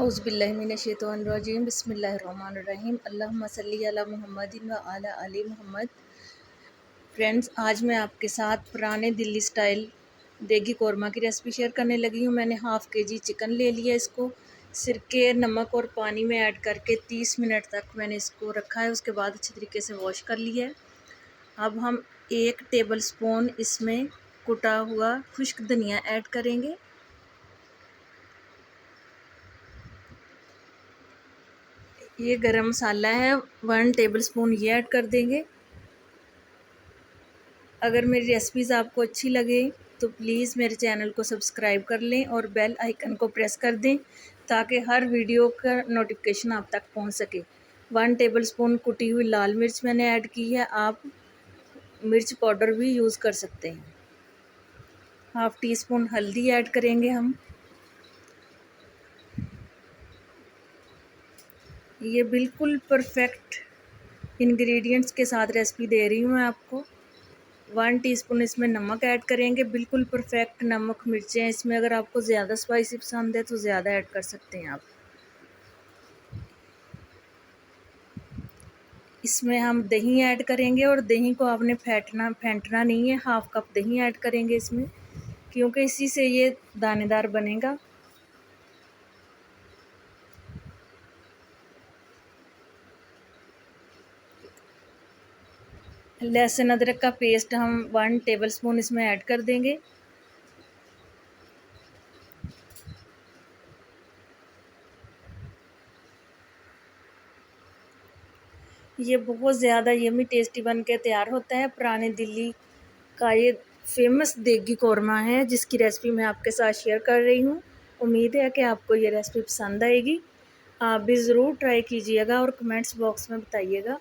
औज़ुबिल्लाहिमिनश्शैतानिर्रजीम बिस्मिल्लाहिर्रहमानिर्रहीम अल्लाहुम्मा सल्ली अला मुहम्मदिन व अला आलि मोहम्मद। फ्रेंड्स, आज मैं आपके साथ पुराने दिल्ली स्टाइल देगी कौरमा की रेसिपी शेयर करने लगी हूँ। मैंने हाफ़ केजी चिकन ले लिया। इसको सिरके, नमक और पानी में ऐड करके 30 मिनट तक मैंने इसको रखा है। उसके बाद अच्छी तरीके से वॉश कर लिया है। अब हम 1 टेबल स्पून इसमें कुटा हुआ खुश्क धनिया ऐड करेंगे। ये गरम मसाला है, 1 टेबल स्पून ये ऐड कर देंगे। अगर मेरी रेसिपीज़ आपको अच्छी लगे तो प्लीज़ मेरे चैनल को सब्सक्राइब कर लें और बेल आइकन को प्रेस कर दें ताकि हर वीडियो का नोटिफिकेशन आप तक पहुंच सके। 1 टेबल स्पून कुटी हुई लाल मिर्च मैंने ऐड की है। आप मिर्च पाउडर भी यूज़ कर सकते हैं। हाफ़ टी स्पून हल्दी ऐड करेंगे हम। ये बिल्कुल परफेक्ट इंग्रेडिएंट्स के साथ रेसिपी दे रही हूँ मैं आपको। 1 टीस्पून इसमें नमक ऐड करेंगे। बिल्कुल परफेक्ट नमक मिर्चें। इसमें अगर आपको ज़्यादा स्पाइसी पसंद है तो ज़्यादा ऐड कर सकते हैं आप। इसमें हम दही ऐड करेंगे और दही को आपने फेंटना नहीं है। हाफ़ कप दही ऐड करेंगे इसमें, क्योंकि इसी से ये दानेदार बनेगा। लहसुन अदरक का पेस्ट हम 1 टेबल स्पून इसमें ऐड कर देंगे। ये बहुत ज़्यादा यमी टेस्टी बन के तैयार होता है। पुराने दिल्ली का ये फेमस देगी कौरमा है जिसकी रेसिपी मैं आपके साथ शेयर कर रही हूँ। उम्मीद है कि आपको ये रेसिपी पसंद आएगी। आप भी ज़रूर ट्राई कीजिएगा और कमेंट्स बॉक्स में बताइएगा।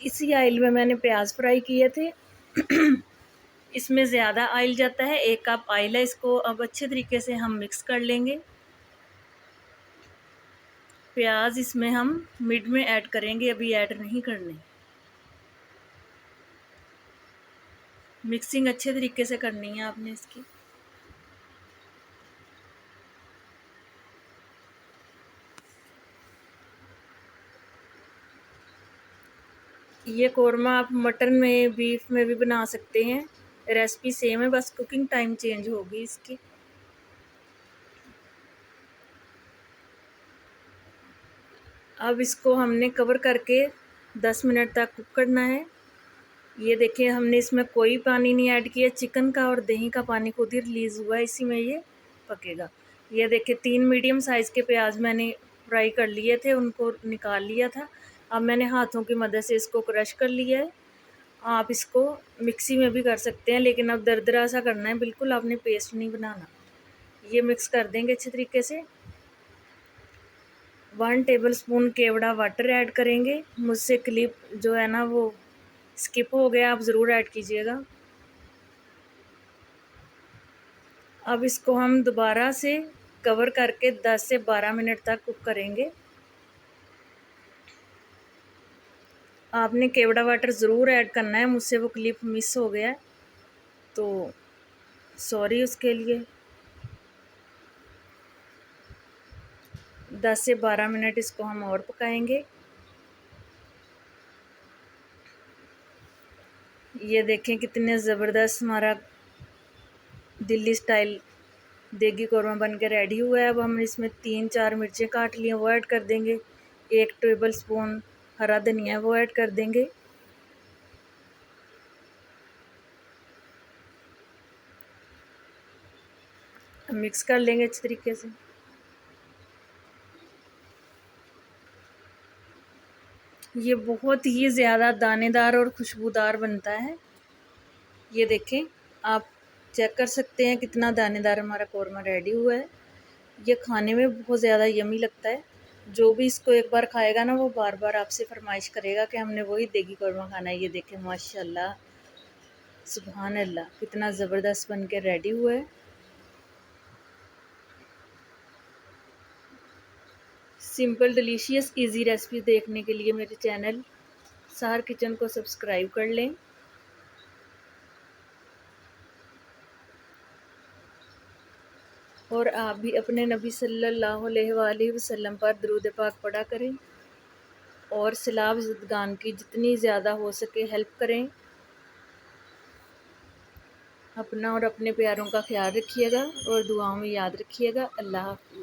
इसी ऑयल में मैंने प्याज फ्राई किए थे। इसमें ज़्यादा ऑयल जाता है। 1 कप ऑयल है। इसको अब अच्छे तरीके से हम मिक्स कर लेंगे। प्याज इसमें हम मिड में ऐड करेंगे, अभी ऐड नहीं करने। मिक्सिंग अच्छे तरीके से करनी है आपने इसकी। ये कौरमा आप मटन में, बीफ में भी बना सकते हैं। रेसिपी सेम है, बस कुकिंग टाइम चेंज होगी इसकी। अब इसको हमने कवर करके 10 मिनट तक कुक करना है। ये देखिए, हमने इसमें कोई पानी नहीं ऐड किया। चिकन का और दही का पानी खुद ही रिलीज़ हुआ है, इसी में ये पकेगा। ये देखिए, 3 मीडियम साइज़ के प्याज मैंने फ्राई कर लिए थे, उनको निकाल लिया था। अब मैंने हाथों की मदद से इसको क्रश कर लिया है। आप इसको मिक्सी में भी कर सकते हैं, लेकिन अब दरदरा सा करना है, बिल्कुल आपने पेस्ट नहीं बनाना। ये मिक्स कर देंगे अच्छे तरीके से। 1 टेबल स्पून केवड़ा वाटर ऐड करेंगे। मुझसे क्लिप जो है ना वो स्किप हो गया, आप ज़रूर ऐड कीजिएगा। अब इसको हम दोबारा से कवर करके 10 से 12 मिनट तक कुक करेंगे। आपने केवड़ा वाटर ज़रूर ऐड करना है। मुझसे वो क्लिप मिस हो गया है, तो सॉरी उसके लिए। 10 से 12 मिनट इसको हम और पकाएंगे। ये देखें कितने ज़बरदस्त हमारा दिल्ली स्टाइल देगी कौरमा बन के रेडी हुआ है। अब हम इसमें 3-4 मिर्चें काट ली हैं, वो ऐड कर देंगे। 1 टेबल स्पून हरा धनिया वो ऐड कर देंगे। मिक्स कर लेंगे अच्छी तरीके से। ये बहुत ही ज़्यादा दानेदार और खुशबूदार बनता है। ये देखें, आप चेक कर सकते हैं कितना दानेदार हमारा कौरमा रेडी हुआ है। ये खाने में बहुत ज़्यादा यमी लगता है। जो भी इसको एक बार खाएगा ना, वो बार बार आपसे फरमाइश करेगा कि हमने वही देगी कौरमा खाना है। ये देखें, माशाल्लाह, सुभान अल्लाह, कितना ज़बरदस्त बन के रेडी हुआ है। सिंपल, डिलीशियस, इजी रेसिपी देखने के लिए मेरे चैनल सहर किचन को सब्सक्राइब कर लें। और और आप भी अपने नबी सल्लल्लाहु अलैहि वसल्लम पर दरूद पाक पढ़ा करें और सैलाब ज़दगान की जितनी ज़्यादा हो सके हेल्प करें। अपना और अपने प्यारों का ख्याल रखिएगा और दुआओं में याद रखिएगा। अल्लाह हाफ़िज़।